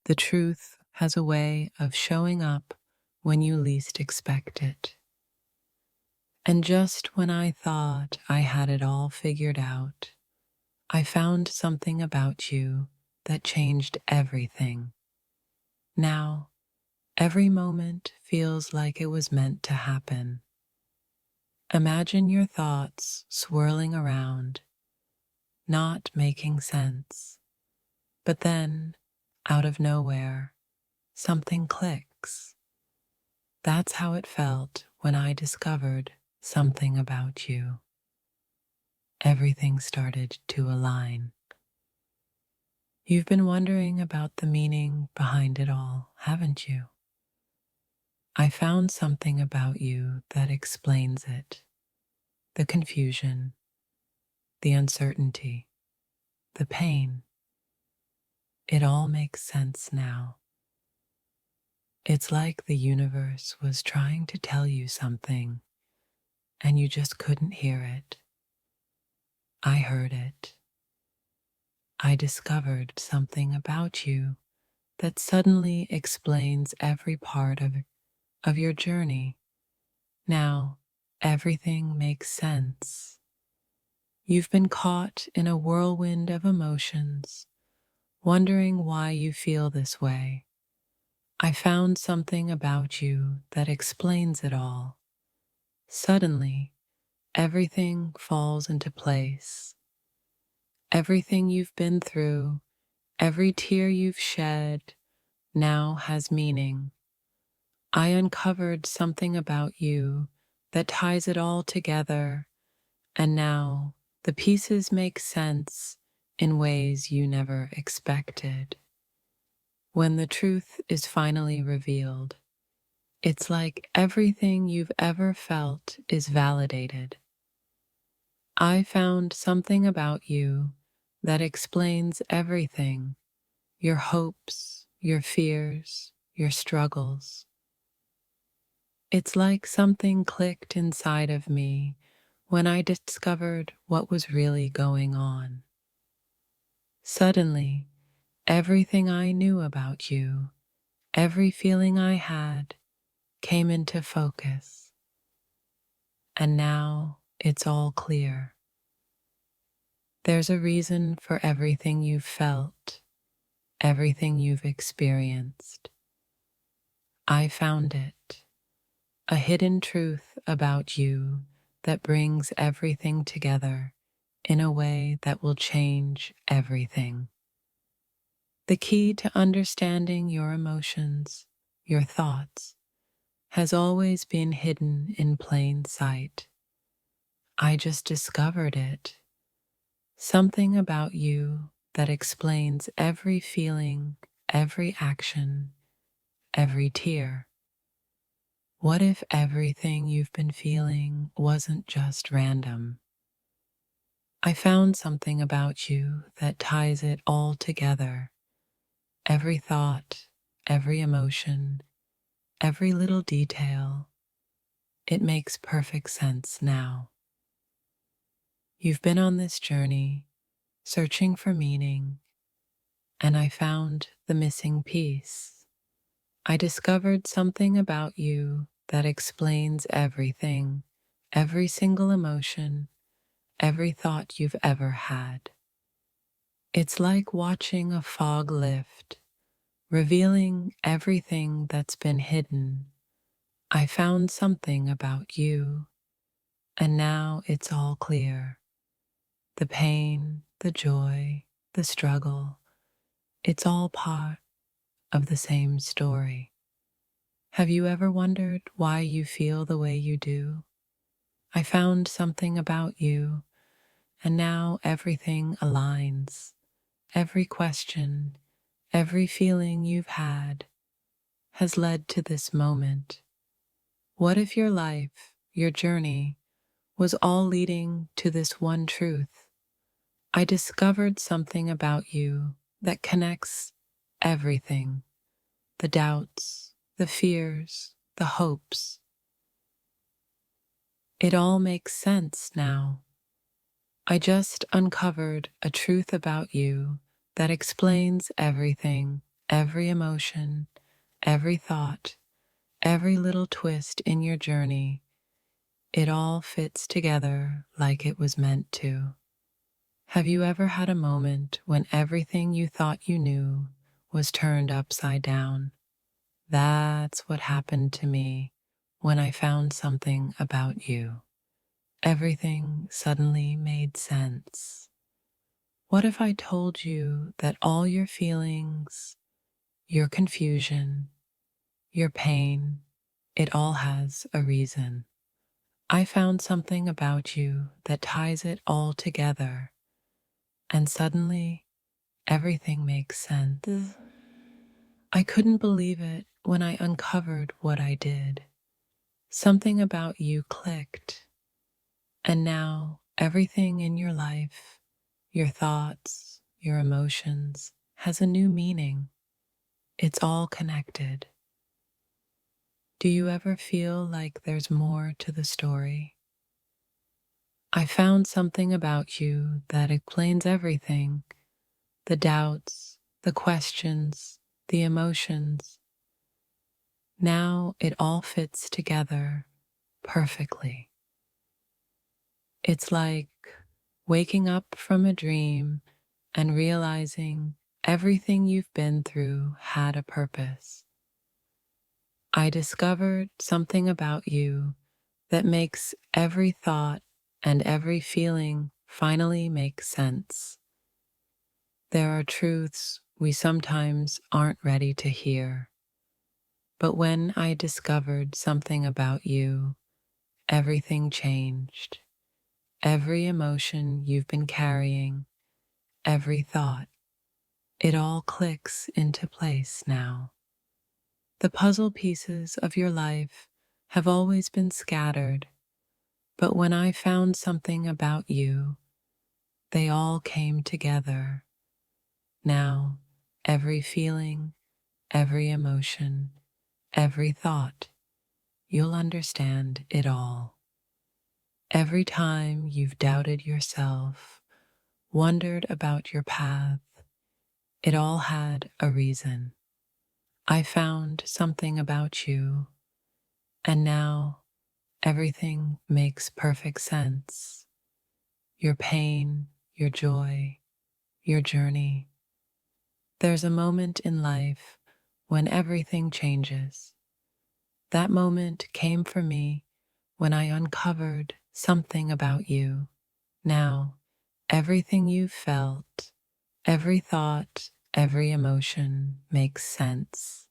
The truth has a way of showing up when you least expect it. And just when I thought I had it all figured out, I found something about you that changed everything. Now, every moment feels like it was meant to happen. Imagine your thoughts swirling around, not making sense. But then, out of nowhere, something clicks. That's how it felt when I discovered something about you. Everything started to align. You've been wondering about the meaning behind it all, haven't you? I found something about you that explains it. The confusion, the uncertainty, the pain. It all makes sense now. It's like the universe was trying to tell you something, and you just couldn't hear it. I heard it. I discovered something about you that suddenly explains every part of your journey. Now, everything makes sense. You've been caught in a whirlwind of emotions, wondering why you feel this way. I found something about you that explains it all. Suddenly, everything falls into place. Everything you've been through, every tear you've shed, now has meaning. I uncovered something about you that ties it all together, and now the pieces make sense in ways you never expected. When the truth is finally revealed, it's like everything you've ever felt is validated. I found something about you that explains everything, your hopes, your fears, your struggles. It's like something clicked inside of me when I discovered what was really going on. Suddenly, everything I knew about you, every feeling I had, came into focus. And now it's all clear. There's a reason for everything you've felt, everything you've experienced. I found it, a hidden truth about you that brings everything together in a way that will change everything. The key to understanding your emotions, your thoughts, has always been hidden in plain sight. I just discovered it. Something about you that explains every feeling, every action, every tear. What if everything you've been feeling wasn't just random? I found something about you that ties it all together. Every thought, every emotion, every little detail. It makes perfect sense now. You've been on this journey, searching for meaning, and I found the missing piece. I discovered something about you that explains everything, every single emotion, every thought you've ever had. It's like watching a fog lift, revealing everything that's been hidden. I found something about you, and now it's all clear. The pain, the joy, the struggle, it's all part of the same story. Have you ever wondered why you feel the way you do? I found something about you, and now everything aligns. Every question, every feeling you've had has led to this moment. What if your life, your journey, was all leading to this one truth? I discovered something about you that connects everything, the doubts, the fears, the hopes. It all makes sense now. I just uncovered a truth about you that explains everything, every emotion, every thought, every little twist in your journey, it all fits together like it was meant to. Have you ever had a moment when everything you thought you knew was turned upside down? That's what happened to me when I found something about you. Everything suddenly made sense. What if I told you that all your feelings, your confusion, your pain, it all has a reason? I found something about you that ties it all together, and suddenly everything makes sense. I couldn't believe it when I uncovered what I did. Something about you clicked, and now everything in your life, your thoughts, your emotions, has a new meaning. It's all connected. Do you ever feel like there's more to the story? I found something about you that explains everything: the doubts, the questions, the emotions. Now it all fits together perfectly. It's like waking up from a dream and realizing everything you've been through had a purpose. I discovered something about you that makes every thought and every feeling finally make sense. There are truths we sometimes aren't ready to hear, but when I discovered something about you, everything changed. Every emotion you've been carrying, every thought, it all clicks into place now. The puzzle pieces of your life have always been scattered, but when I found something about you, they all came together. Now, every feeling, every emotion, every thought, you'll understand it all. Every time you've doubted yourself, wondered about your path, it all had a reason. I found something about you, and now everything makes perfect sense. Your pain, your joy, your journey. There's a moment in life when everything changes. That moment came for me when I uncovered something about you. Now, everything you've felt, every thought, every emotion makes sense.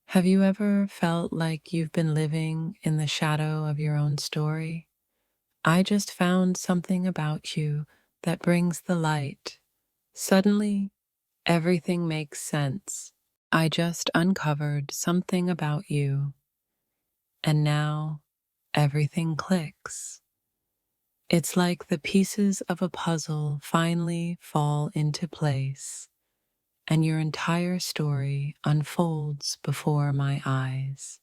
Have you ever felt like you've been living in the shadow of your own story? I just found something about you that brings the light. Suddenly, everything makes sense. I just uncovered something about you, and now everything clicks. It's like the pieces of a puzzle finally fall into place, and your entire story unfolds before my eyes.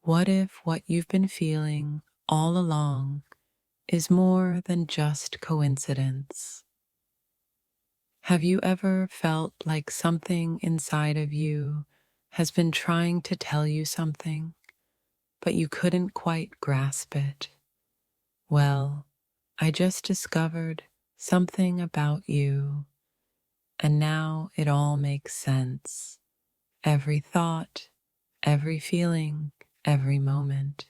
What if what you've been feeling all along is more than just coincidence? Have you ever felt like something inside of you has been trying to tell you something, but you couldn't quite grasp it? Well, I just discovered something about you, and now it all makes sense. Every thought, every feeling, every moment.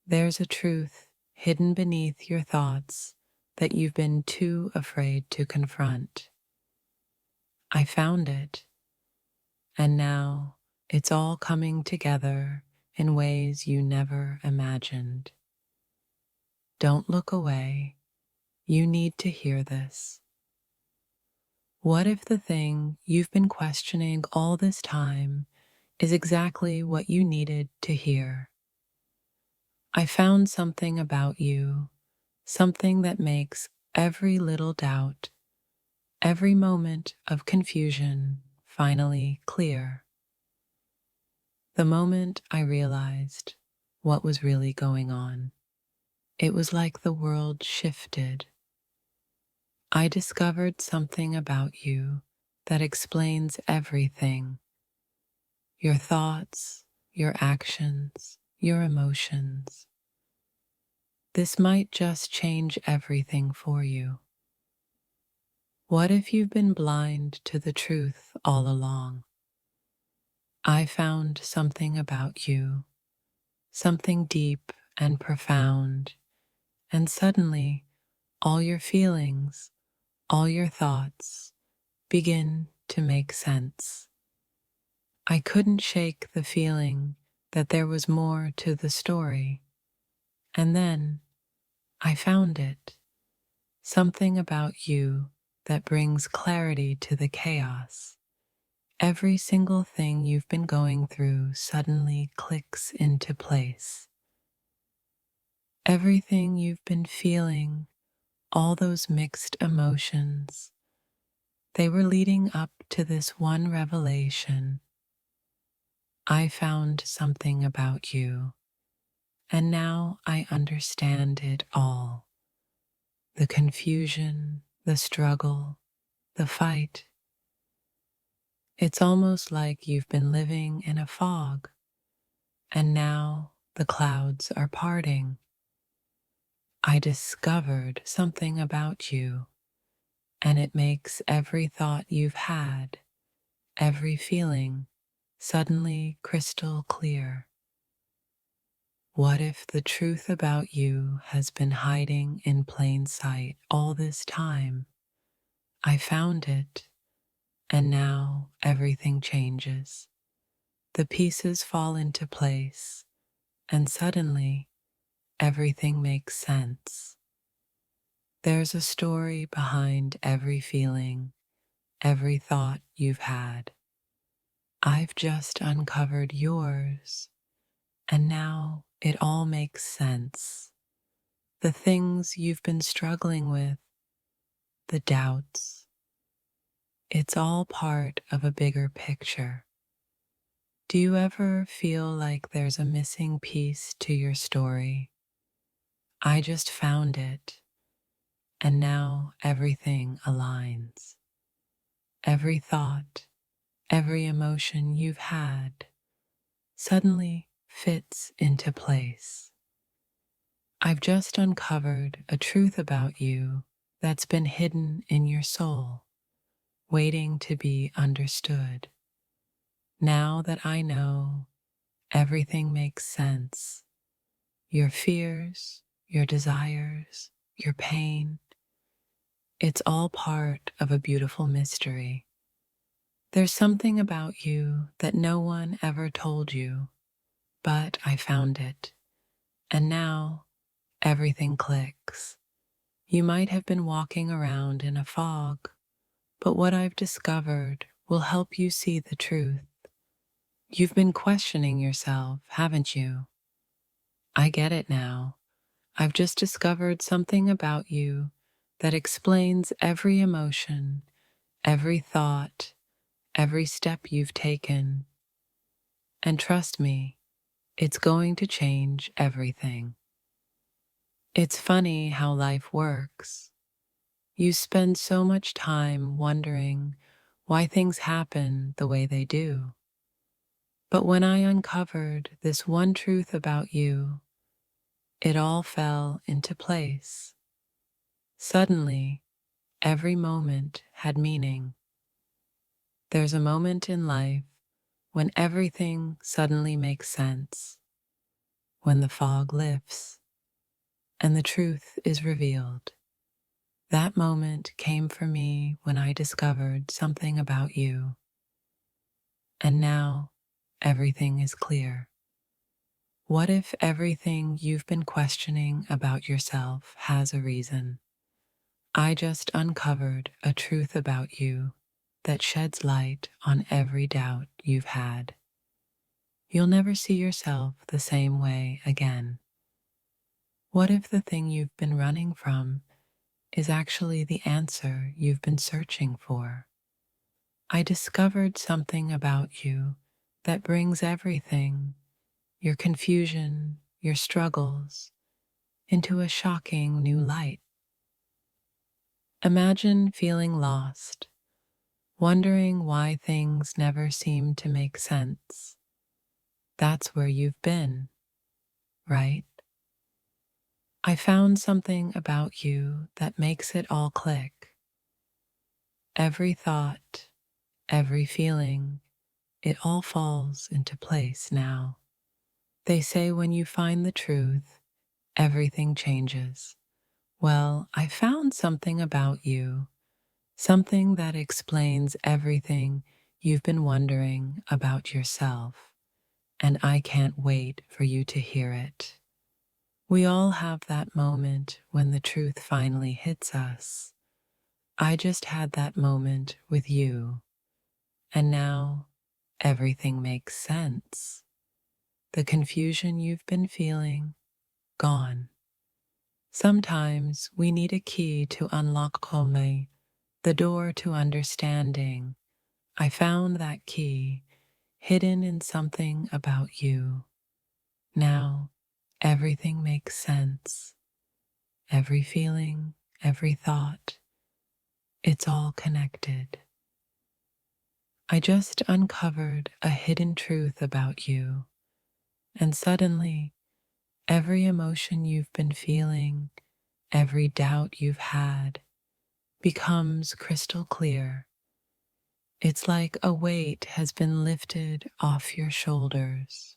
There's a truth hidden beneath your thoughts that you've been too afraid to confront. I found it, and now it's all coming together in ways you never imagined. Don't look away. You need to hear this. What if the thing you've been questioning all this time is exactly what you needed to hear? I found something about you, something that makes every little doubt, every moment of confusion finally clear. The moment I realized what was really going on, it was like the world shifted. I discovered something about you that explains everything: your thoughts, your actions, your emotions. This might just change everything for you. What if you've been blind to the truth all along? I found something about you, something deep and profound, and suddenly all your feelings, all your thoughts begin to make sense. I couldn't shake the feeling that there was more to the story, and then I found it. Something about you that brings clarity to the chaos. Every single thing you've been going through suddenly clicks into place. Everything you've been feeling, all those mixed emotions, they were leading up to this one revelation. I found something about you, and now I understand it all. The confusion, the struggle, the fight. It's almost like you've been living in a fog, and now the clouds are parting. I discovered something about you, and it makes every thought you've had, every feeling, suddenly crystal clear. What if the truth about you has been hiding in plain sight all this time? I found it, and now everything changes. The pieces fall into place, and suddenly everything makes sense. There's a story behind every feeling, every thought you've had. I've just uncovered yours, and now it all makes sense. The things you've been struggling with, the doubts, it's all part of a bigger picture. Do you ever feel like there's a missing piece to your story? I just found it, and now everything aligns. Every thought, every emotion you've had suddenly fits into place. I've just uncovered a truth about you that's been hidden in your soul, waiting to be understood. Now that I know, everything makes sense. Your fears, your desires, your pain, it's all part of a beautiful mystery. There's something about you that no one ever told you, but I found it. And now everything clicks. You might have been walking around in a fog, but what I've discovered will help you see the truth. You've been questioning yourself, haven't you? I get it now. I've just discovered something about you that explains every emotion, every thought, every step you've taken. And trust me, it's going to change everything. It's funny how life works. You spend so much time wondering why things happen the way they do. But when I uncovered this one truth about you, it all fell into place. Suddenly, every moment had meaning. There's a moment in life when everything suddenly makes sense, when the fog lifts and the truth is revealed. That moment came for me when I discovered something about you, and now everything is clear. What if everything you've been questioning about yourself has a reason? I just uncovered a truth about you that sheds light on every doubt you've had. You'll never see yourself the same way again. What if the thing you've been running from is actually the answer you've been searching for? I discovered something about you that brings everything, your confusion, your struggles, into a shocking new light. Imagine feeling lost, wondering why things never seem to make sense. That's where you've been, right? I found something about you that makes it all click. Every thought, every feeling, it all falls into place now. They say when you find the truth, everything changes. Well, I found something about you, something that explains everything you've been wondering about yourself, and I can't wait for you to hear it. We all have that moment when the truth finally hits us. I just had that moment with you, and now everything makes sense. The confusion you've been feeling, gone. Sometimes we need a key to unlock Soulmate, the door to understanding. I found that key hidden in something about you. Now everything makes sense. Every feeling, every thought, it's all connected. I just uncovered a hidden truth about you, and suddenly every emotion you've been feeling, every doubt you've had, becomes crystal clear. It's like a weight has been lifted off your shoulders.